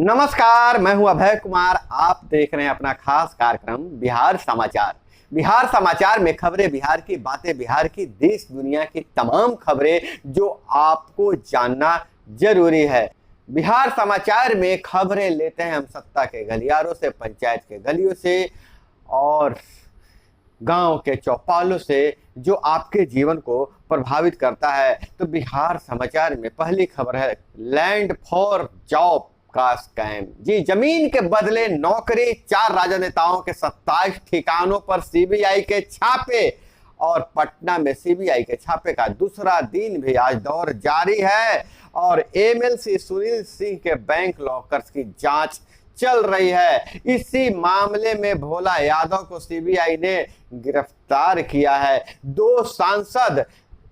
नमस्कार, मैं हूं अभय कुमार। आप देख रहे हैं अपना खास कार्यक्रम बिहार समाचार। बिहार समाचार में खबरें बिहार की, बातें बिहार की, देश दुनिया की तमाम खबरें जो आपको जानना जरूरी है। बिहार समाचार में खबरें लेते हैं हम सत्ता के गलियारों से, पंचायत के गलियों से और गांव के चौपालों से, जो आपके जीवन को प्रभावित करता है। तो बिहार समाचार में पहली खबर है लैंड फॉर जॉब का स्कैम। जी, जमीन के बदले नौकरी, 4 राजनेताओं के 27 ठिकानों पर सीबीआई के छापे। और पटना में सीबीआई के छापे का दूसरा दिन भी आज दौर जारी है और एमएलसी सुनील सिंह के बैंक लॉकर्स की जांच चल रही है। इसी मामले में भोला यादव को सीबीआई ने गिरफ्तार किया है। 2 सांसद,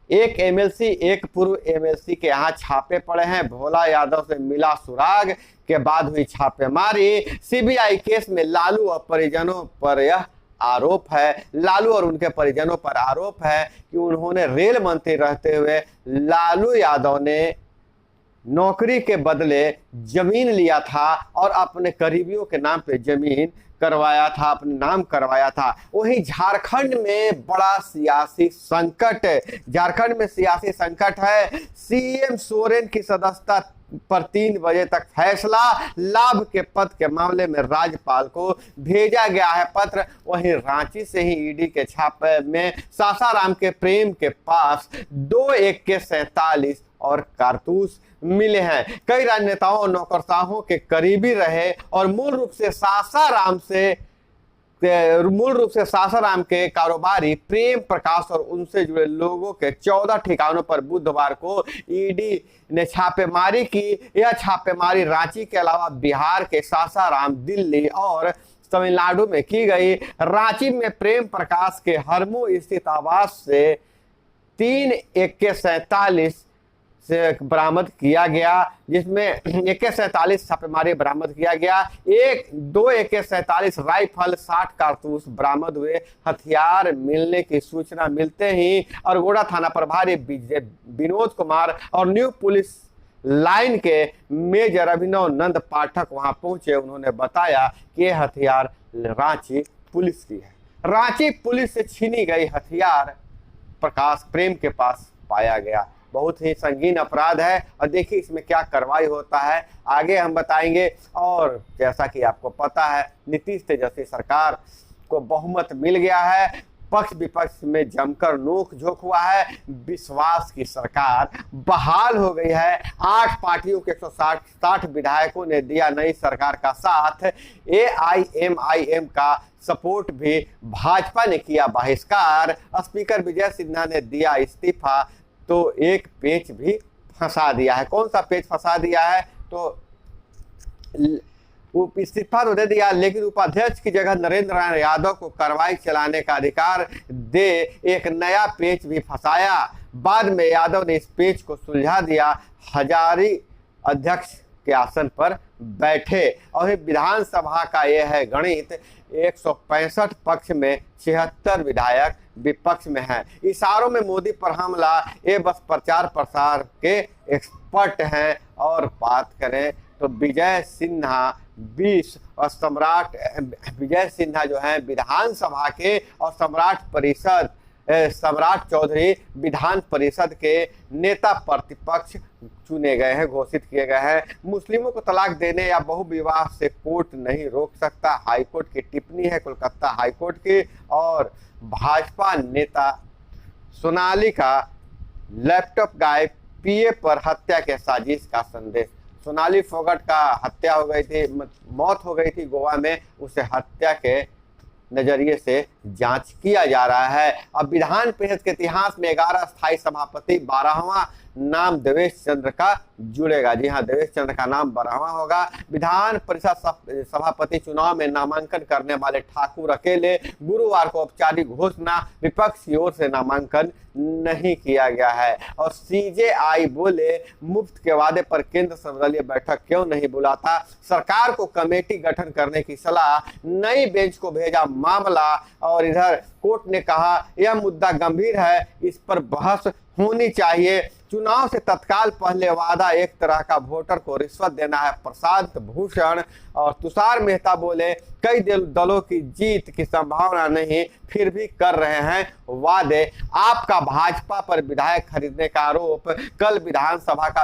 एक एमएलसी, एक पूर्व एमएलसी के यहाँ छापे पड़े हैं। भोला यादव से मिला सुराग के बाद हुई छापेमारी। सीबीआई केस में लालू और परिजनों पर यह आरोप है, लालू और उनके परिजनों पर आरोप है कि उन्होंने रेल मंत्री रहते हुए लालू यादव ने नौकरी के बदले जमीन लिया था और अपने करीबियों के नाम पे जमीन करवाया था, अपने नाम करवाया था। वहीं झारखंड में बड़ा सियासी संकट, झारखंड में सियासी संकट है। सीएम सोरेन की सदस्यता पर 3 बजे तक फैसला। लाभ के पद के मामले में राज्यपाल को भेजा गया है पत्र। वहीं रांची से ही ईडी के छापे में सासाराम के प्रेम के पास 2 AK-47 और कारतूस मिले हैं। कई राजनेताओं और नौकरशाहों के करीबी रहे और मूल रूप से सासाराम के कारोबारी प्रेम प्रकाश और उनसे जुड़े लोगों के 14 ठिकानों पर बुधवार को ईडी ने छापेमारी की। यह छापेमारी रांची के अलावा बिहार के सासाराम, दिल्ली और तमिलनाडु में की गई। रांची में प्रेम प्रकाश के हरमू स्थित आवास से 3 AK-47 से बरामद किया गया, जिसमें AK-47 छापेमारी बरामद किया गया। 2 AK-47 राइफल, 60 कारतूस बरामद हुए। हथियार मिलने की सूचना मिलते ही अरगोड़ा थाना प्रभारी विनोद कुमार और न्यू पुलिस लाइन के मेजर अभिनव नंद पाठक वहां पहुंचे। उन्होंने बताया कि यह हथियार रांची पुलिस की है। रांची पुलिस से छीनी गई हथियार प्रकाश प्रेम के पास पाया गया। बहुत ही संगीन अपराध है और देखिए इसमें क्या कार्रवाई होता है, आगे हम बताएंगे। और जैसा कि आपको पता है, नीतीश तेजस्वी सरकार को बहुमत मिल गया है। पक्ष विपक्ष में जमकर नोक झोंक हुआ है। विश्वास की सरकार बहाल हो गई है। 8 पार्टियों के 160 विधायकों ने दिया नई सरकार का साथ। AIMIM का सपोर्ट भी, भाजपा ने किया बहिष्कार। स्पीकर विजय सिन्हा ने दिया इस्तीफा। तो एक पेच भी फंसा दिया है। कौन सा पेच फंसा दिया है? तो इस्तीफा तो दे दिया, लेकिन उपाध्यक्ष की जगह नरेंद्र नारायण यादव को कार्रवाई चलाने का अधिकार दे एक नया पेच भी फंसाया। बाद में यादव ने इस पेच को सुलझा दिया। हजारी अध्यक्ष के आसन पर बैठे। और विधानसभा का यह है गणित, 165 पक्ष में 76 विधायक विपक्ष में हैं। इशारों में मोदी पर हमला, ये बस प्रचार प्रसार के एक्सपर्ट हैं। और बात करें तो विजय सिन्हा 20 और विजय सिन्हा जो हैं विधानसभा के, और सम्राट चौधरी विधान परिषद के नेता प्रतिपक्ष चुने गए हैं, घोषित किए गए हैं। मुस्लिमों को तलाक देने या बहुविवाह से कोर्ट नहीं रोक सकता, हाईकोर्ट की टिप्पणी है कोलकाता हाईकोर्ट की। और भाजपा नेता सोनाली का लैपटॉप गायब, पीए पर हत्या के साजिश का संदेश। सोनाली फोगट का हत्या हो गई थी, मौत हो गई थी गोवा में, उसे हत्या के नजरिए से जांच किया जा रहा है। अब विधान परिषद के इतिहास में 11 स्थायी सभापति, 12वां नाम देवेश चंद्र का जुड़ेगा। जी हाँ, देवेश चंद्र का नाम 12वां होगा। विधान परिषद सभापति चुनाव में नामांकन करने वाले ठाकुर अकेले। गुरुवार को औपचारिक घोषणा, विपक्ष की ओर से नामांकन नहीं किया गया है। और CJI बोले, मुफ्त के वादे पर केंद्र सर्वदलीय बैठक क्यों नहीं बुलाता? सरकार को कमेटी गठन करने की सलाह, नई बेंच को भेजा मामला। और इधर कोर्ट ने कहा यह मुद्दा गंभीर है, इस पर बहस होनी चाहिए। चुनाव से तत्काल पहले वादा एक तरह का वोटर को रिश्वत देना है। प्रशांत भूषण और तुषार मेहता बोले कई दलों की जीत की संभावना नहीं, फिर भी कर रहे हैं वादे। आपका भाजपा पर विधायक खरीदने का आरोप। कल विधानसभा का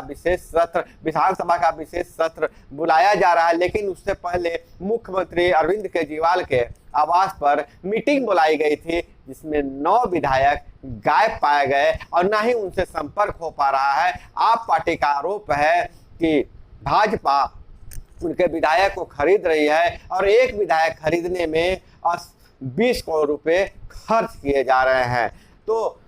विशेष सत्र बुलाया जा रहा है, लेकिन उससे पहले मुख्यमंत्री अरविंद केजरीवाल के आवास पर मीटिंग बुलाई गई थी, जिसमें 9 विधायक गायब पाए गए और न ही उनसे संपर्क हो पा रहा है। आप पार्टी का आरोप है कि भाजपा उनके विधायक को खरीद रही है और एक विधायक खरीदने में 20 करोड़ रुपए खर्च किए जा रहे हैं। तो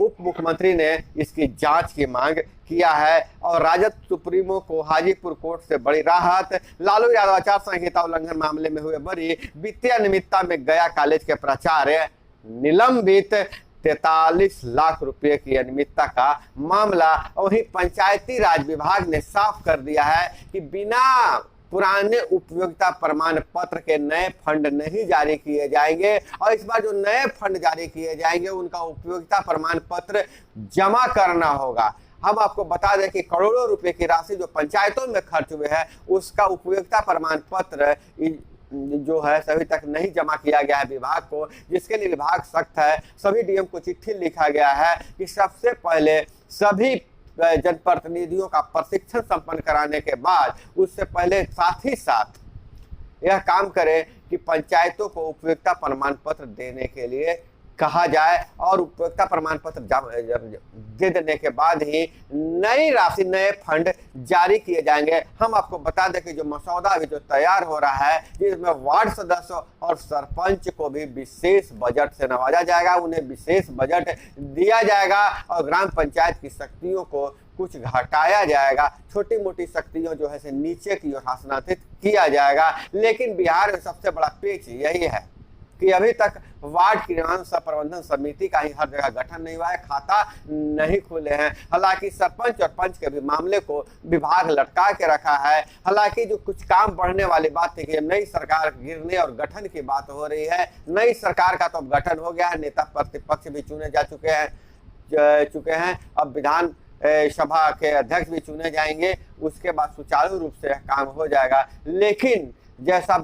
उप मुख्यमंत्री ने इसकी जांच की मांग किया है और राजद सुप्रीमो को हाजीपुर कोर्ट से बड़ी राहत। लालू यादव आचार संहिता उल्लंघन मामले में हुए बरी। वित्तीय अनियमितता में गया कॉलेज के प्राचार्य निलंबित। 43 लाख रुपए की अनियमितता का मामला। वहीं पंचायती राज विभाग ने साफ कर दिया है कि बिना पुराने उपयोगिता प्रमाण पत्र के नए फंड नहीं जारी किए जाएंगे और इस बार जो नए फंड जारी किए जाएंगे उनका उपयोगिता प्रमाण पत्र जमा करना होगा। हम आपको बता दें कि करोड़ों रुपए की राशि जो पंचायतों में खर्च हुए हैं उसका उपयोगिता प्रमाण पत्र जो है सभी तक नहीं जमा किया गया है विभाग को, जिसके लिए विभाग सख्त है। सभी डीएम को चिट्ठी लिखा गया है कि सबसे पहले सभी जनप्रतिनिधियों का प्रशिक्षण संपन्न कराने के बाद उससे पहले साथ ही साथ यह काम करें कि पंचायतों को उपयोगिता प्रमाण पत्र देने के लिए कहा जाए और उपयोगिता प्रमाण पत्र दे देने के बाद ही नई राशि नए फंड जारी किए जाएंगे। हम आपको बता दें कि जो मसौदा अभी जो तैयार हो रहा है जिसमें वार्ड सदस्य और सरपंच को भी विशेष बजट से नवाजा जाएगा, उन्हें विशेष बजट दिया जाएगा और ग्राम पंचायत की शक्तियों को कुछ घटाया जाएगा। छोटी मोटी शक्तियों जो है से नीचे की ओर हस्तांतरित किया जाएगा। लेकिन बिहार में सबसे बड़ा पेच यही है कि अभी तक वार्ड क्रियान्वयन सह प्रबंधन समिति का ही हर जगह गठन नहीं हुआ है, खाता नहीं खुले हैं। हालांकि सरपंच और पंच के भी मामले को विभाग लटका के रखा है। हालांकि जो कुछ काम बढ़ने वाली बात थी कि नई सरकार गिरने और गठन की बात हो रही है। नई सरकार का तो अब गठन हो गया है, नेता प्रतिपक्ष भी चुने जा चुके हैं। अब विधान सभा के अध्यक्ष भी चुने जाएंगे, उसके बाद सुचारू रूप से काम हो जाएगा। लेकिन जैसा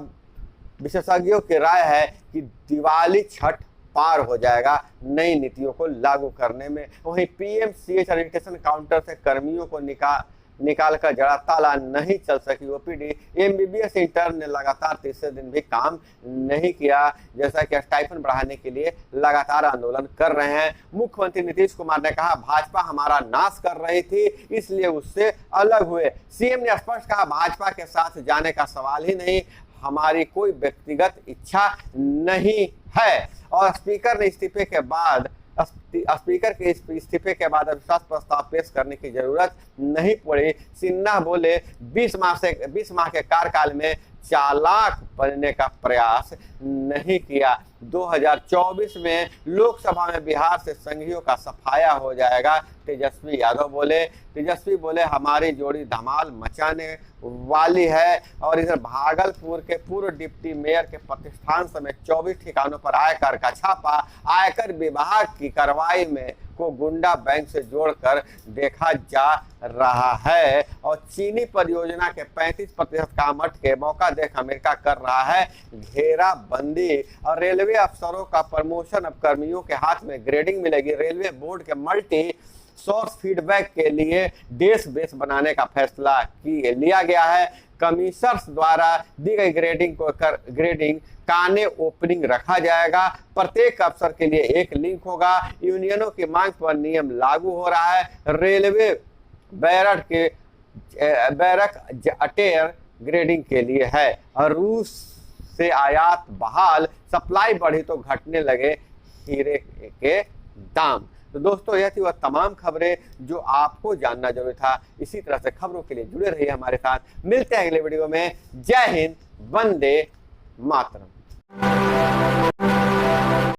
विशेषज्ञों की राय है कि दिवाली छठ पार हो जाएगा नई नीतियों को लागू करने में। वहीं पीएमसीएच रजिस्ट्रेशन काउंटर से कर्मियों को निकाल कर जड़ा ताला नहीं चल सकी ओपीडी। एमबीबीएस इंटर्न ने लगातार तीसरे दिन भी काम नहीं किया, जैसा कि स्टाइपेंड बढ़ाने के लिए लगातार आंदोलन कर रहे हैं। मुख्यमंत्री नीतीश कुमार ने कहा भाजपा हमारा नाश कर रही थी इसलिए उससे अलग हुए। सीएम ने स्पष्ट कहा भाजपा के साथ जाने का सवाल ही नहीं, हमारी कोई व्यक्तिगत इच्छा नहीं है। और स्पीकर के इस्तीफे के बाद अविश्वास प्रस्ताव पेश करने की जरूरत नहीं पड़ी। सिन्हा बोले 20 माह के कार्यकाल में चालाक बनने का प्रयास नहीं किया। 2024 में लोकसभा में बिहार से संघियों का सफाया हो जाएगा, तेजस्वी यादव बोले। तेजस्वी बोले हमारी जोड़ी धमाल मचाने वाली है। और इधर भागलपुर के पूर्व डिप्टी मेयर के प्रतिष्ठान समेत 24 ठिकानों पर आयकर का छापा। आयकर विभाग की कार्रवाई में को गुंडा बैंक से जोड़कर देखा जा रहा है। और चीनी परियोजना के 35% कामत के मौका देख अमेरिका कर रहा है घेराबंदी। और रेलवे अफसरों का प्रमोशन अब कर्मियों के हाथ में ग्रेडिंग मिलेगी। रेलवे बोर्ड के मल्टी सोर्स फीडबैक के लिए डेस्क बेस बनाने का फैसला लिया गया है। कमिश्नर्स द्वारा दी गई ग्रेडिंग काने ओपनिंग रखा जाएगा। प्रत्येक अफसर के लिए एक लिंक होगा। यूनियनों की मांग पर नियम लागू हो रहा है। रेलवे बैरक अटेयर ग्रेडिंग के लिए है। और रूस से आयात बहाल, सप्लाई बढ़ी तो घटने लगे हीरे के दाम। तो दोस्तों यह थी वह तमाम खबरें जो आपको जानना जरूरी था। इसी तरह से खबरों के लिए जुड़े रहिए हमारे साथ। मिलते हैं अगले वीडियो में। जय हिंद, वंदे मातरम।